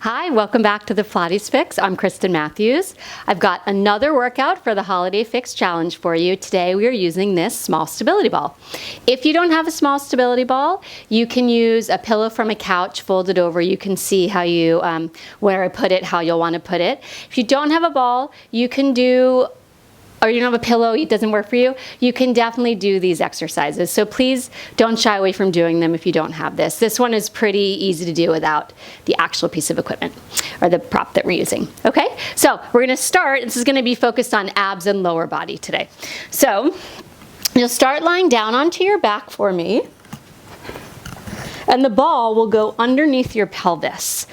Hi, welcome back to the Pilates Fix. I'm Kristen Matthews. I've got another workout for the Holiday Fix Challenge for you. Today we are using this small stability ball. If you don't have a small stability ball, you can use a pillow from a couch folded over. You can see how you, where I put it, how you'll want to put it. If you don't have a ball, you can do, or you don't have a pillow, it doesn't work for you, you can definitely do these exercises. So please don't shy away from doing them if you don't have this. This one is pretty easy to do without the actual piece of equipment or the prop that we're using. Okay, so we're gonna start. This is gonna be focused on abs and lower body today. So you'll start lying down onto your back for me, and the ball will go underneath your pelvis.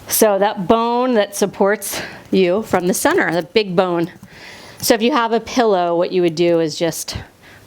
So that bone that supports you from the center, the big bone. So if you have a pillow, what you would do is just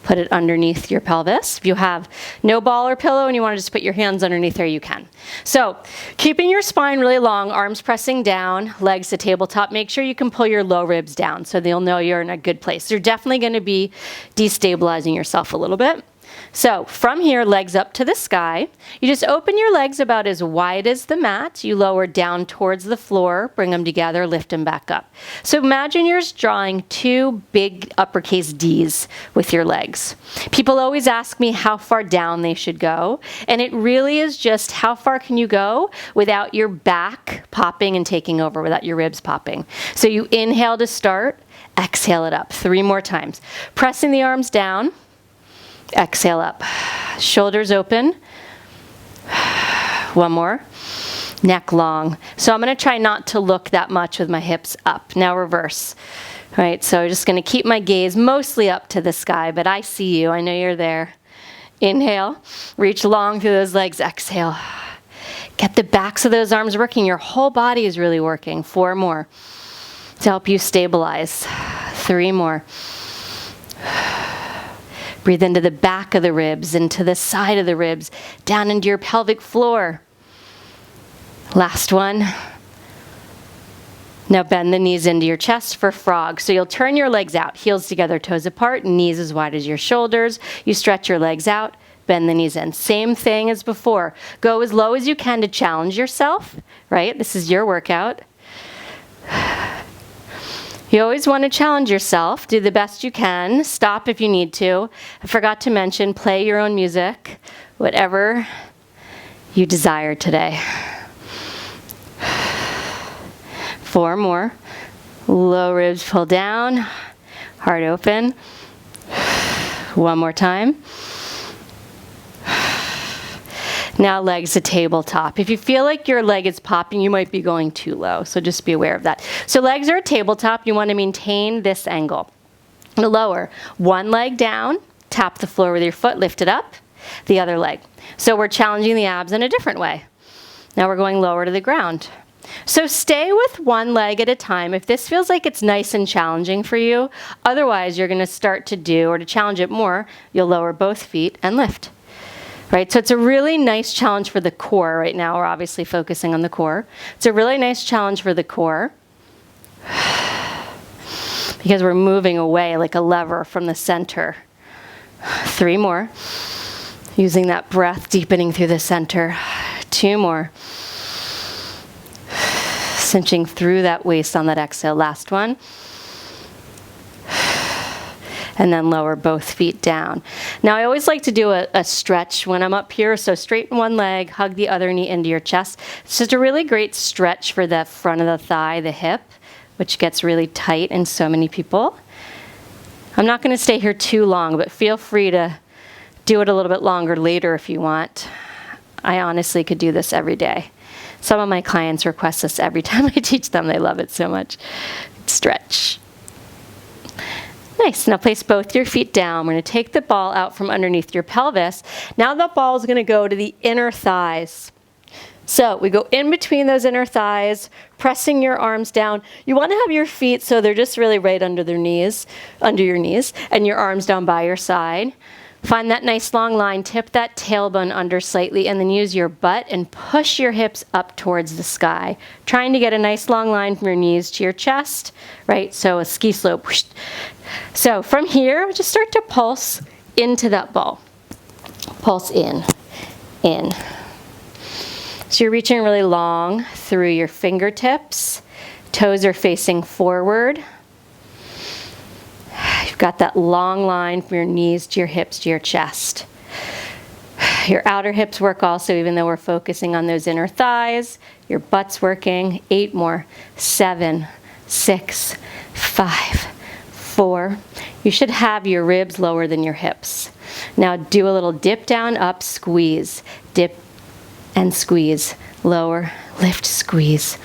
put it underneath your pelvis. If you have no ball or pillow and you want to just put your hands underneath there, you can. So keeping your spine really long, arms pressing down, legs to tabletop, make sure you can pull your low ribs down so they'll know you're in a good place. You're definitely going to be destabilizing yourself a little bit. So from here, legs up to the sky. You just open your legs about as wide as the mat. You lower down towards the floor, bring them together, lift them back up. So imagine you're just drawing two big uppercase Ds with your legs. People always ask me how far down they should go, and it really is just how far can you go without your back popping and taking over, without your ribs popping. So you inhale to start, exhale it up 3 more times. Pressing the arms down. Exhale up. Shoulders open. 1 more. Neck long. So I'm going to try not to look that much with my hips up. Now reverse. All right, so I'm just going to keep my gaze mostly up to the sky, but I see you. I know you're there. Inhale. Reach long through those legs. Exhale. Get the backs of those arms working. Your whole body is really working. 4 more to help you stabilize. 3 more. Breathe into the back of the ribs, into the side of the ribs, down into your pelvic floor. Last one. Now bend the knees into your chest for frog. So you'll turn your legs out, heels together, toes apart, knees as wide as your shoulders. You stretch your legs out, bend the knees in. Same thing as before. Go as low as you can to challenge yourself, right? This is your workout. You always want to challenge yourself. Do the best you can. Stop if you need to. I forgot to mention, play your own music, whatever you desire today. 4 more. Low ribs pull down. Heart open. 1 more time. Now legs to tabletop. If you feel like your leg is popping, you might be going too low, so just be aware of that. So legs are at tabletop. You want to maintain this angle. Lower. 1 leg down, tap the floor with your foot, lift it up, the other leg. So we're challenging the abs in a different way. Now we're going lower to the ground. So stay with 1 leg at a time if this feels like it's nice and challenging for you. Otherwise, you're going to start to do, or to challenge it more, you'll lower both feet and lift. Right, so it's a really nice challenge for the core right now. We're obviously focusing on the core. It's a really nice challenge for the core because we're moving away like a lever from the center. 3 more. Using that breath, deepening through the center. 2 more. Cinching through that waist on that exhale. Last one. And then lower both feet down. Now I always like to do a stretch when I'm up here. So straighten 1 leg, hug the other knee into your chest. It's just a really great stretch for the front of the thigh, the hip, which gets really tight in so many people. I'm not going to stay here too long, but feel free to do it a little bit longer later if you want. I honestly could do this every day. Some of my clients request this every time I teach them. They love it so much. Stretch. Nice. Now place both your feet down. We're going to take the ball out from underneath your pelvis. Now the ball is going to go to the inner thighs. So we go in between those inner thighs, pressing your arms down. You want to have your feet so they're just really right under your knees, and your arms down by your side. Find that nice long line, tip that tailbone under slightly, and then use your butt and push your hips up towards the sky. Trying to get a nice long line from your knees to your chest, right? So a ski slope. So from here, just start to pulse into that ball. Pulse in, So you're reaching really long through your fingertips. Toes are facing forward. You've got that long line from your knees to your hips to your chest. Your outer hips work also, even though we're focusing on those inner thighs. Your butt's working. 8 more. 7, 6, 5, 4. You should have your ribs lower than your hips. Now do a little dip down, up, squeeze. Dip and squeeze. Lower, lift, squeeze.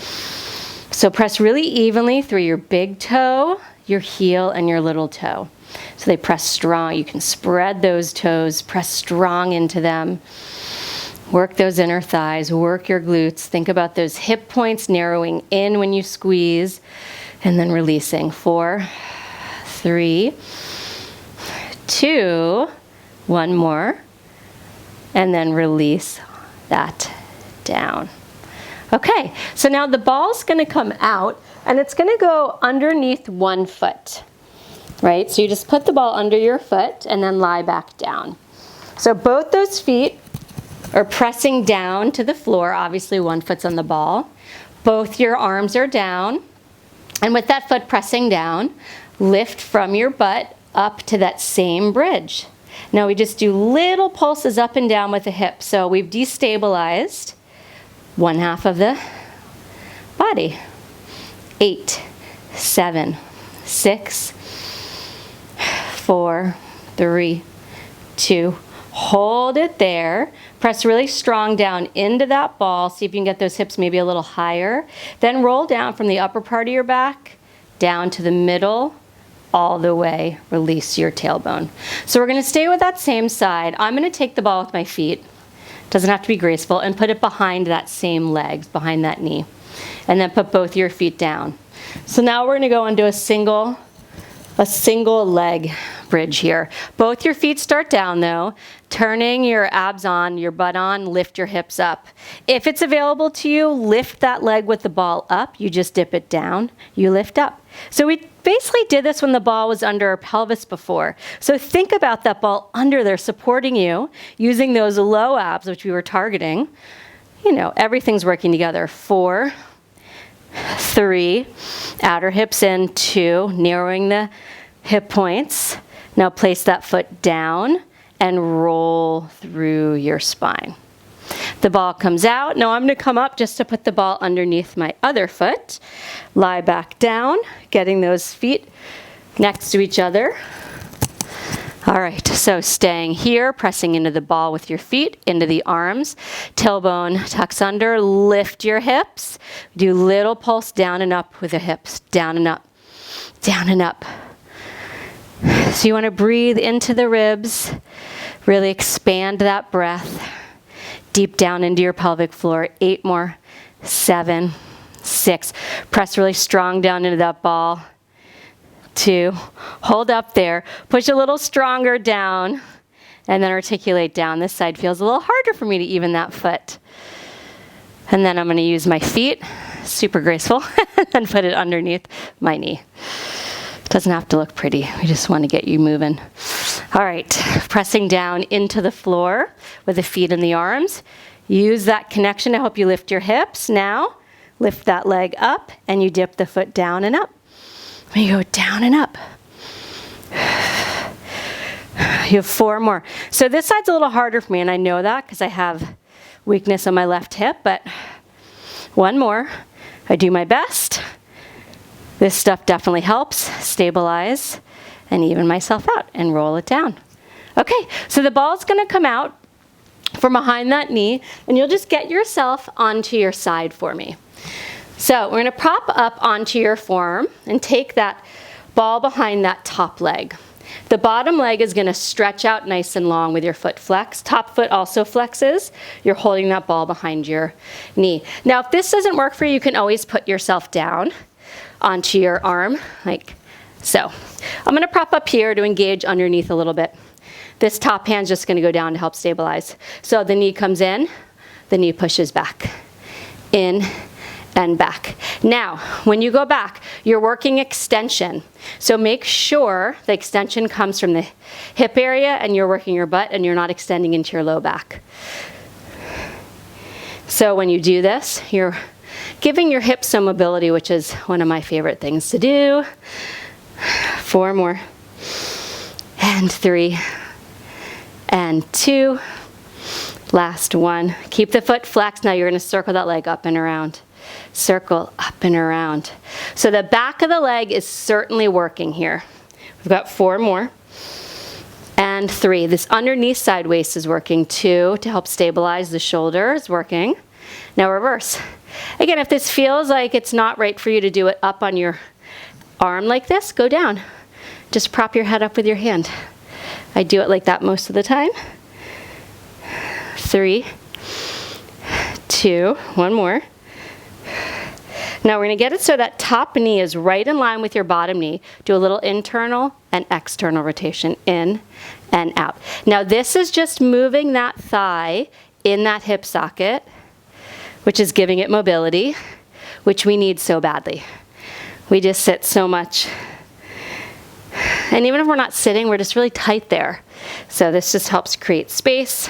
So press really evenly through your big toe, your heel, and your little toe. So they press strong. You can spread those toes, press strong into them. Work those inner thighs, work your glutes. Think about those hip points narrowing in when you squeeze, and then releasing. 4, 3, 2, 1 more, and then release that down. Okay, so now the ball's gonna come out, and it's gonna go underneath one foot, right? So you just put the ball under your foot and then lie back down. So both those feet are pressing down to the floor. Obviously one foot's on the ball. Both your arms are down. And with that foot pressing down, lift from your butt up to that same bridge. Now we just do little pulses up and down with the hips. So we've destabilized one half of the body. 8, 7, 6, 4, 3, 2. Hold it there. Press really strong down into that ball. See if you can get those hips maybe a little higher. Then roll down from the upper part of your back down to the middle, all the way. Release your tailbone. So we're going to stay with that same side. I'm going to take the ball with my feet. Doesn't have to be graceful, and put it behind that same leg, behind that knee. And then put both your feet down. So now we're going to go into a single leg bridge here. Both your feet start down though, turning your abs on, your butt on, lift your hips up. If it's available to you, lift that leg with the ball up. You just dip it down, you lift up. So we basically did this when the ball was under our pelvis before. So think about that ball under there supporting you, using those low abs, which we were targeting. You know, everything's working together. 4, 3, outer hips in, 2, narrowing the hip points. Now place that foot down and roll through your spine. The ball comes out. Now I'm going to come up just to put the ball underneath my other foot. Lie back down, getting those feet next to each other. All right, so staying here, pressing into the ball with your feet, into the arms. Tailbone tucks under, lift your hips. Do little pulse down and up with the hips, down and up, down and up. So you want to breathe into the ribs, really expand that breath, deep down into your pelvic floor. 8 more, 7, 6. Press really strong down into that ball. 2, hold up there, push a little stronger down, and then articulate down. This side feels a little harder for me to even that foot. And then I'm going to use my feet, super graceful, and put it underneath my knee. Doesn't have to look pretty. We just want to get you moving. All right, pressing down into the floor with the feet and the arms. Use that connection to help you lift your hips. Now, lift that leg up, and you dip the foot down and up. You go down and up. You have 4 more. So this side's a little harder for me, and I know that because I have weakness on my left hip, but 1 more. I do my best. This stuff definitely helps stabilize and even myself out and roll it down. Okay, so the ball's going to come out from behind that knee, and you'll just get yourself onto your side for me. So we're going to prop up onto your forearm and take that ball behind that top leg. The bottom leg is going to stretch out nice and long with your foot flex. Top foot also flexes. You're holding that ball behind your knee. Now, if this doesn't work for you, you can always put yourself down onto your arm, like so. I'm going to prop up here to engage underneath a little bit. This top hand's just going to go down to help stabilize. So the knee comes in, the knee pushes back, in and back. Now, when you go back, you're working extension. So make sure the extension comes from the hip area and you're working your butt and you're not extending into your low back. So when you do this, you're giving your hips some mobility, which is one of my favorite things to do. 4 more. And 3. And 2. Last 1. Keep the foot flexed. Now you're going to circle that leg up and around. Circle up and around. So the back of the leg is certainly working here. We've got 4 more. And 3. This underneath side waist is working. 2 to help stabilize the shoulder is working. Now reverse. Again, if this feels like it's not right for you to do it up on your arm like this, go down. Just prop your head up with your hand. I do it like that most of the time. 3, 2, 1 more. Now we're going to get it so that top knee is right in line with your bottom knee. Do a little internal and external rotation, in and out. Now this is just moving that thigh in that hip socket, which is giving it mobility, which we need so badly. We just sit so much. And even if we're not sitting, we're just really tight there. So this just helps create space,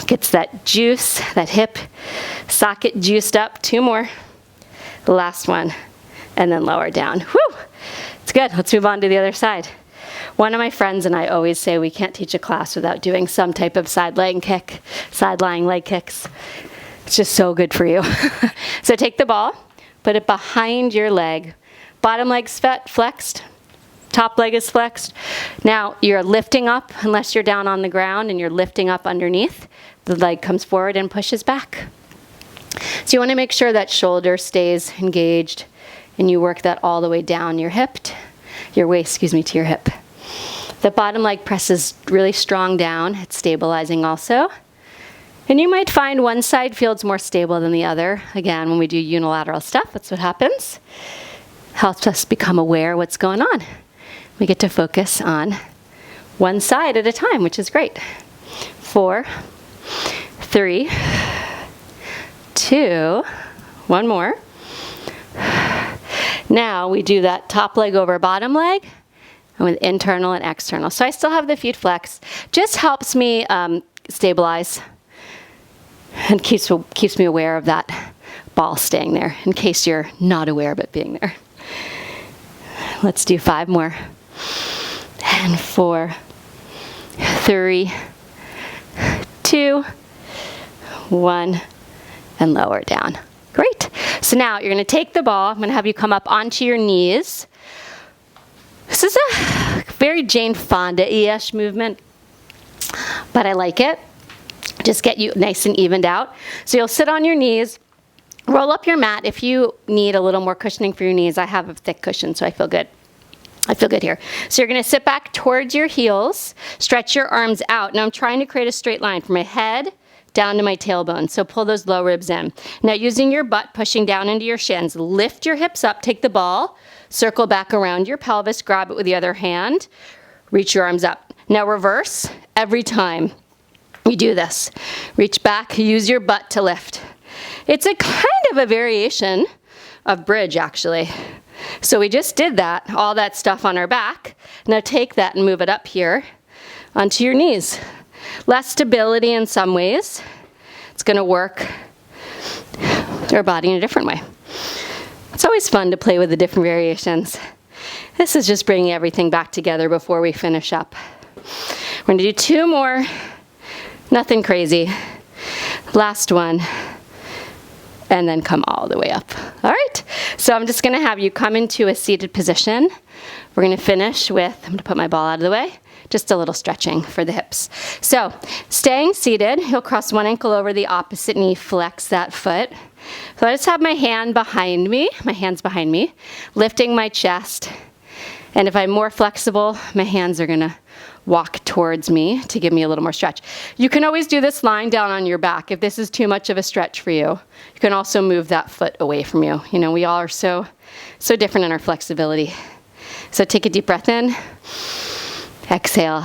gets that juice, that hip socket juiced up. 2 more. The last one, and then lower down. Whew, it's good. Let's move on to the other side. One of my friends and I always say we can't teach a class without doing some type of side leg kick, side lying leg kicks. It's just so good for you. So take the ball, put it behind your leg. Bottom leg's flexed, top leg is flexed. Now you're lifting up, unless you're down on the ground and you're lifting up underneath, the leg comes forward and pushes back. So you want to make sure that shoulder stays engaged and you work that all the way down your waist, to your hip. The bottom leg presses really strong down. It's stabilizing also. And you might find one side feels more stable than the other. Again, when we do unilateral stuff, that's what happens. Helps us become aware of what's going on. We get to focus on one side at a time, which is great. 4, 3, 2, 1 more. Now we do that top leg over bottom leg, and with internal and external. So I still have the feet flexed. Just helps me stabilize and keeps me aware of that ball staying there, in case you're not aware of it being there. Let's do 5 more. And 4, 3, 2, 1. And lower down. Great. So now you're going to take the ball. I'm going to have you come up onto your knees. This is a very Jane Fonda-ish movement, but I like it. Just get you nice and evened out. So you'll sit on your knees, roll up your mat. If you need a little more cushioning for your knees, I have a thick cushion, so I feel good. I feel good here. So you're going to sit back towards your heels, stretch your arms out. Now I'm trying to create a straight line from my head down to my tailbone. So pull those low ribs in. Now using your butt pushing down into your shins, lift your hips up, take the ball, circle back around your pelvis, grab it with the other hand, reach your arms up. Now reverse every time you do this. Reach back, use your butt to lift. It's a kind of a variation of bridge actually. So we just did that, all that stuff on our back. Now take that and move it up here onto your knees. Less stability in some ways. It's going to work our body in a different way. It's always fun to play with the different variations. This is just bringing everything back together before we finish up. We're going to do 2 more. Nothing crazy. Last one. And then come all the way up. All right. So I'm just going to have you come into a seated position. We're going to finish with, I'm going to put my ball out of the way. Just a little stretching for the hips. So staying seated, you'll cross one ankle over the opposite knee, flex that foot. So I just have my hands behind me, lifting my chest. And if I'm more flexible, my hands are gonna walk towards me to give me a little more stretch. You can always do this lying down on your back. If this is too much of a stretch for you, you can also move that foot away from you. You know, we all are so different in our flexibility. So take a deep breath in. Exhale,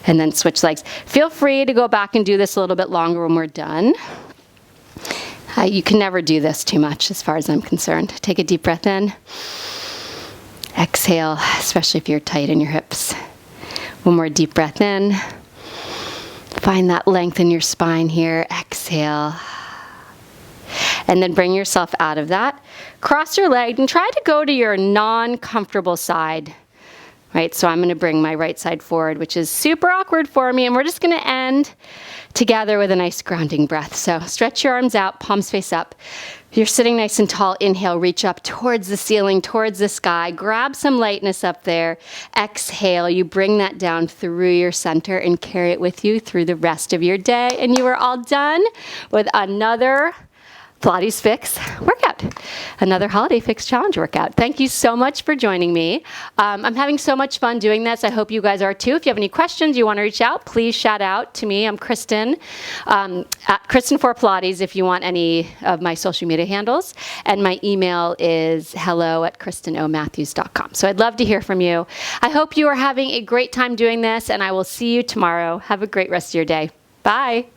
and then switch legs. Feel free to go back and do this a little bit longer when we're done. You can never do this too much as far as I'm concerned. Take a deep breath in. Exhale, especially if you're tight in your hips. One more deep breath in. Find that length in your spine here. Exhale. And then bring yourself out of that. Cross your leg and try to go to your non-comfortable side. Right, so I'm going to bring my right side forward, which is super awkward for me, and we're just going to end together with a nice grounding breath. So stretch your arms out, palms face up. If you're sitting nice and tall, inhale, reach up towards the ceiling, towards the sky. Grab some lightness up there. Exhale, you bring that down through your center and carry it with you through the rest of your day. And you are all done with another Pilates Fix workout, another Holiday Fix Challenge workout. Thank you so much for joining me. I'm having so much fun doing this. I hope you guys are too. If you have any questions, you want to reach out, please shout out to me. I'm Kristen, at Kristen4Pilates if you want any of my social media handles. And my email is hello@kristenomatthews.com. So I'd love to hear from you. I hope you are having a great time doing this, and I will see you tomorrow. Have a great rest of your day. Bye.